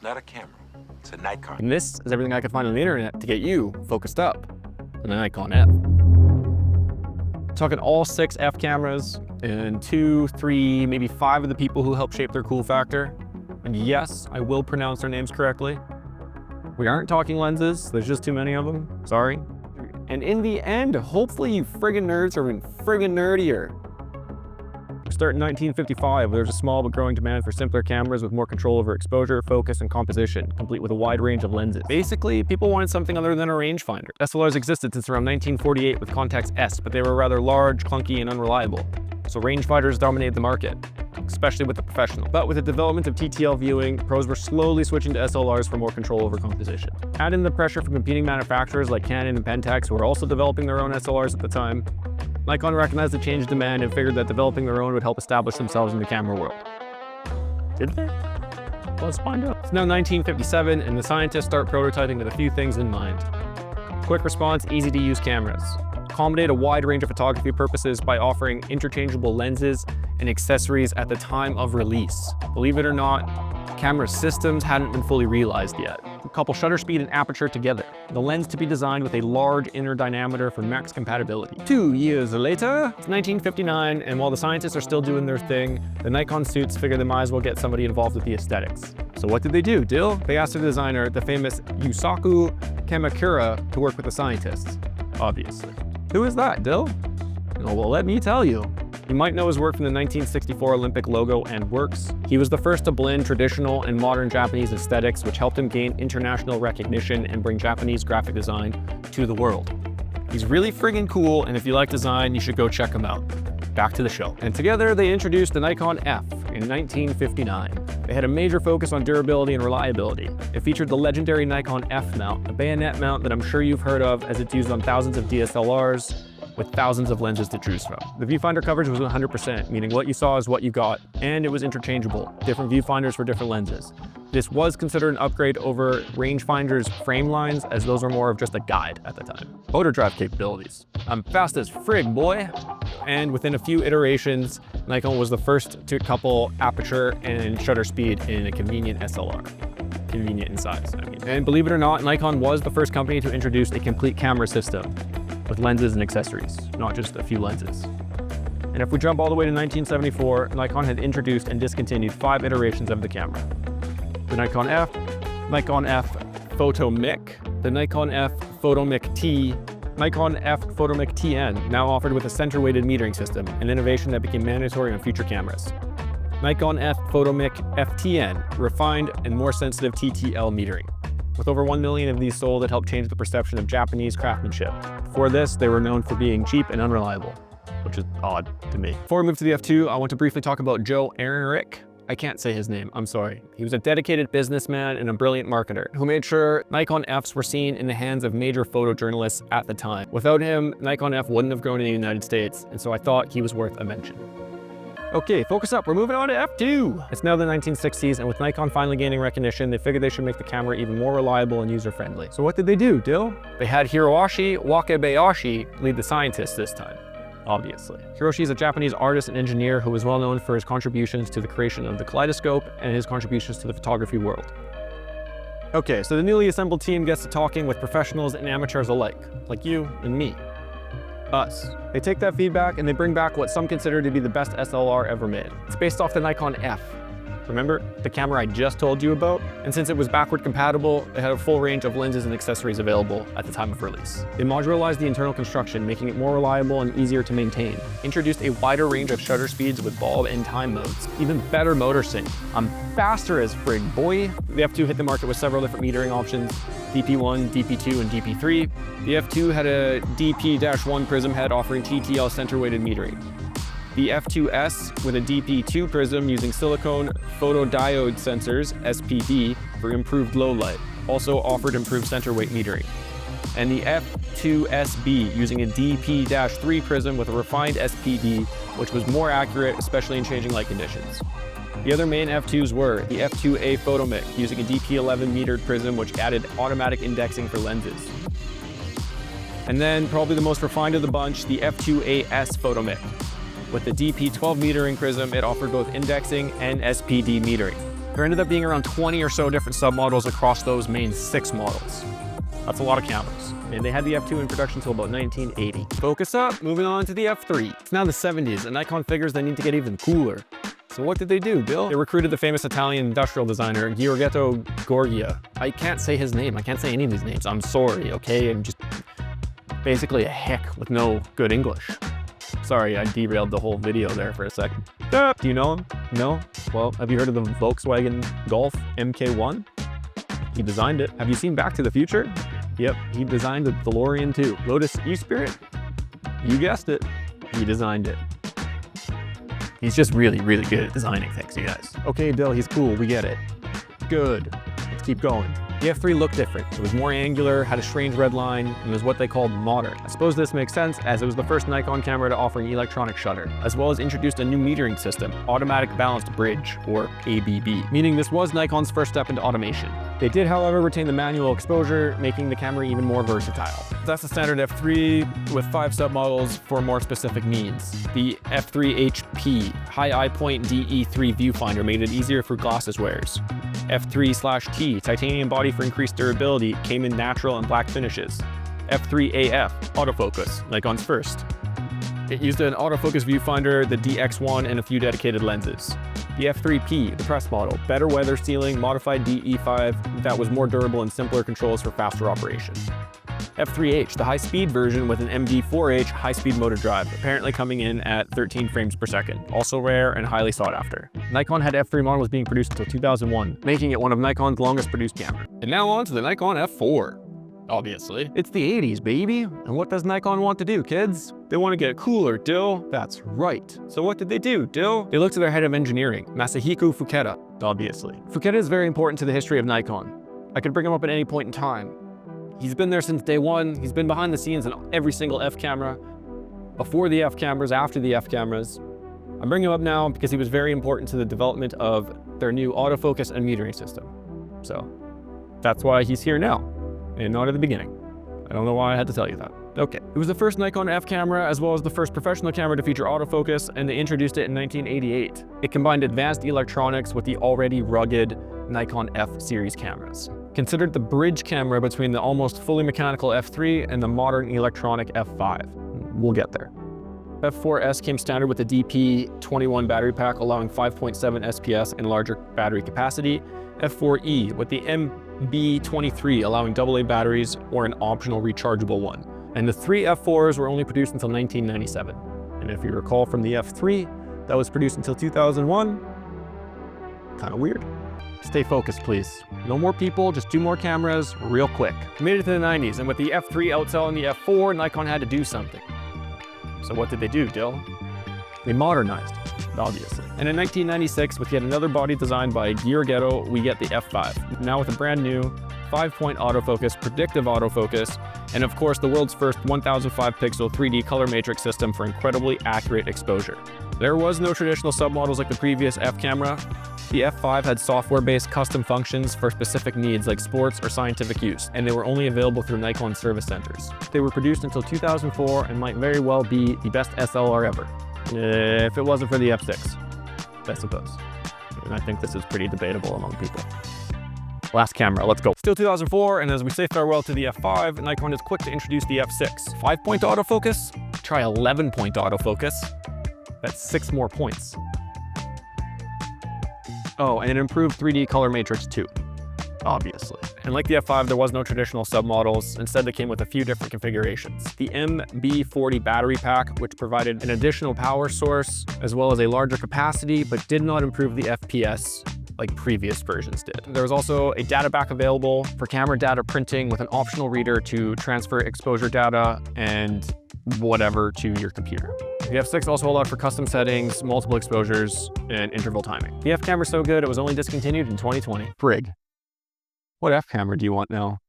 not a camera. It's a Nikon. And this is everything I could find on the internet to get you focused up on the Nikon F. Talking all 6 F cameras and 2, 3, maybe 5 of the people who helped shape their cool factor. And yes, I will pronounce their names correctly. We aren't talking lenses. There's just too many of them. Sorry. And in the end, hopefully you friggin' nerds are even friggin' nerdier. We start in 1955, where there's a small but growing demand for simpler cameras with more control over exposure, focus, and composition, complete with a wide range of lenses. Basically, people wanted something other than a rangefinder. SLRs existed since around 1948 with Contax S, but they were rather large, clunky, and unreliable. So rangefinders dominated the market, especially with the professional. But with the development of TTL viewing, pros were slowly switching to SLRs for more control over composition. Add in the pressure from competing manufacturers like Canon and Pentax, who were also developing their own SLRs at the time. Nikon recognized the change in demand and figured that developing their own would help establish themselves in the camera world. Did they? Let's find out. It's now 1957, and the scientists start prototyping with a few things in mind. Quick response, easy to use cameras. Accommodate a wide range of photography purposes by offering interchangeable lenses and accessories at the time of release. Believe it or not, camera systems hadn't been fully realized yet. Couple shutter speed and aperture together. The lens to be designed with a large inner diameter for max compatibility. 2 years later, it's 1959, and while the scientists are still doing their thing, the Nikon suits figure they might as well get somebody involved with the aesthetics. So what did they do, Dill? They asked the designer, the famous Yusaku Kamakura, to work with the scientists, obviously. Who is that, Dill? Oh, well, let me tell you. You might know his work from the 1964 Olympic logo and works. He was the first to blend traditional and modern Japanese aesthetics, which helped him gain international recognition and bring Japanese graphic design to the world. He's really friggin' cool, and if you like design, you should go check him out. Back to the show. And together they introduced the Nikon F in 1959. They had a major focus on durability and reliability. It featured the legendary Nikon F mount, a bayonet mount that I'm sure you've heard of as it's used on thousands of DSLRs, with thousands of lenses to choose from. The viewfinder coverage was 100%, meaning what you saw is what you got, and it was interchangeable, different viewfinders for different lenses. This was considered an upgrade over rangefinder's frame lines, as those were more of just a guide at the time. Motor drive capabilities. I'm fast as frig, boy! And within a few iterations, Nikon was the first to couple aperture and shutter speed in a convenient SLR. Convenient in size, I mean. And believe it or not, Nikon was the first company to introduce a complete camera system with lenses and accessories, not just a few lenses. And if we jump all the way to 1974, Nikon had introduced and discontinued 5 iterations of the camera. The Nikon F, Nikon F Photomic, the Nikon F Photomic T, Nikon F Photomic TN, now offered with a center-weighted metering system, an innovation that became mandatory on future cameras. Nikon F Photomic FTN, refined and more sensitive TTL metering. With over 1 million of these sold, it helped change the perception of Japanese craftsmanship. Before this, they were known for being cheap and unreliable, which is odd to me. Before we move to the F2, I want to briefly talk about Joe Ehrenreich. I can't say his name, I'm sorry. He was a dedicated businessman and a brilliant marketer who made sure Nikon Fs were seen in the hands of major photojournalists at the time. Without him, Nikon F wouldn't have grown in the United States, and so I thought he was worth a mention. Okay, focus up, we're moving on to F2. It's now the 1960s, and with Nikon finally gaining recognition, they figured they should make the camera even more reliable and user-friendly. So what did they do, Dill? They had Hiroshi Wakabayashi lead the scientists this time, obviously. Hiroshi is a Japanese artist and engineer who is well known for his contributions to the creation of the kaleidoscope and his contributions to the photography world. Okay, so the newly assembled team gets to talking with professionals and amateurs alike, like you and me. Us. They take that feedback and they bring back what some consider to be the best SLR ever made. It's based off the Nikon F. Remember the camera I just told you about? And since it was backward compatible, it had a full range of lenses and accessories available at the time of release. They modularized the internal construction, making it more reliable and easier to maintain. Introduced a wider range of shutter speeds with bulb and time modes. Even better motor sync. I'm faster as frig, boy. The F2 hit the market with several different metering options, DP1, DP2, and DP3. The F2 had a DP-1 prism head offering TTL center-weighted metering. The F2S with a DP2 prism using silicone photodiode sensors, SPD, for improved low light, also offered improved center weight metering. And the F2SB using a DP-3 prism with a refined SPD, which was more accurate, especially in changing light conditions. The other main F2s were the F2A Photomic using a DP11 metered prism, which added automatic indexing for lenses. And then probably the most refined of the bunch, the F2AS Photomic. With the DP12 metering prism, it offered both indexing and SPD metering. There ended up being around 20 or so different submodels across those main 6 models. That's a lot of cameras. And they had the F2 in production until about 1980. Focus up, moving on to the F3. It's now the 70s, and Nikon figures they need to get even cooler. So what did they do, Bill? They recruited the famous Italian industrial designer, Giorgetto Gorgia. I can't say his name. I can't say any of these names. I'm sorry, okay? I'm just basically a hick with no good English. Sorry, I derailed the whole video there for a second. Do you know him? No? Well, have you heard of the Volkswagen Golf MK1? He designed it. Have you seen Back to the Future? Yep, he designed the DeLorean too. Lotus E-Spirit? You guessed it. He designed it. He's just really, really good at designing things, you guys. Okay, Bill, he's cool. We get it. Good. Let's keep going. The F3 looked different. It was more angular, had a strange red line, and was what they called modern. I suppose this makes sense as it was the first Nikon camera to offer an electronic shutter, as well as introduced a new metering system, Automatic Balanced Bridge, or ABB, meaning this was Nikon's first step into automation. They did, however, retain the manual exposure, making the camera even more versatile. That's the standard F3 with 5 submodels for more specific needs. The F3 HP High Eye Point DE3 viewfinder made it easier for glasses wearers. F3/T titanium body for increased durability came in natural and black finishes. F3AF autofocus, Nikon's first. It used an autofocus viewfinder, the DX1, and a few dedicated lenses. The F3P, the press model, better weather sealing, modified DE5 that was more durable and simpler controls for faster operation. F3H, the high-speed version with an MD4H high-speed motor drive, apparently coming in at 13 frames per second, also rare and highly sought after. Nikon had F3 models being produced until 2001, making it one of Nikon's longest produced cameras. And now on to the Nikon F4. Obviously. It's the 80s, baby. And what does Nikon want to do, kids? They want to get cooler, Dill. That's right. So what did they do, Dill? They looked to their head of engineering, Masahiko Fuketa, obviously. Fuketa is very important to the history of Nikon. I could bring him up at any point in time. He's been there since day one. He's been behind the scenes in every single F camera, before the F cameras, after the F cameras. I'm bringing him up now because he was very important to the development of their new autofocus and metering system. So that's why he's here now, and not at the beginning. I don't know why I had to tell you that. Okay. It was the first Nikon F camera, as well as the first professional camera to feature autofocus, and they introduced it in 1988. It combined advanced electronics with the already rugged Nikon F series cameras. Considered the bridge camera between the almost fully mechanical F3 and the modern electronic F5. We'll get there. F4S came standard with the DP21 battery pack, allowing 5.7 SPS and larger battery capacity. F4E with the MB23, allowing AA batteries or an optional rechargeable one. And the 3 F4s were only produced until 1997. And if you recall from the F3, that was produced until 2001. Kind of weird. Stay focused, please. No more people, just 2 more cameras, real quick. We made it to the 90s, and with the F3 outselling the F4, Nikon had to do something. So what did they do, Dill? They modernized, obviously. And in 1996, with yet another body designed by Giorgetto, we get the F5. Now with a brand new 5-point autofocus, predictive autofocus, and of course the world's first 1005 pixel 3D color matrix system for incredibly accurate exposure. There was no traditional submodels like the previous F camera. The F5 had software-based custom functions for specific needs like sports or scientific use, and they were only available through Nikon service centers. They were produced until 2004 and might very well be the best SLR ever, if it wasn't for the F6, I suppose. And I think this is pretty debatable among people. Last camera, let's go. Still 2004, and as we say farewell to the F5, Nikon is quick to introduce the F6. 5-point autofocus? Try 11-point autofocus. That's 6 more points. Oh, and an improved 3D color matrix too, obviously. And like the F5, there was no traditional submodels. Instead, they came with a few different configurations. The MB40 battery pack, which provided an additional power source, as well as a larger capacity, but did not improve the FPS like previous versions did. There was also a data back available for camera data printing with an optional reader to transfer exposure data and whatever to your computer. The F6 also allowed for custom settings, multiple exposures, and interval timing. The F camera's so good, it was only discontinued in 2020. Frig. What F camera do you want now?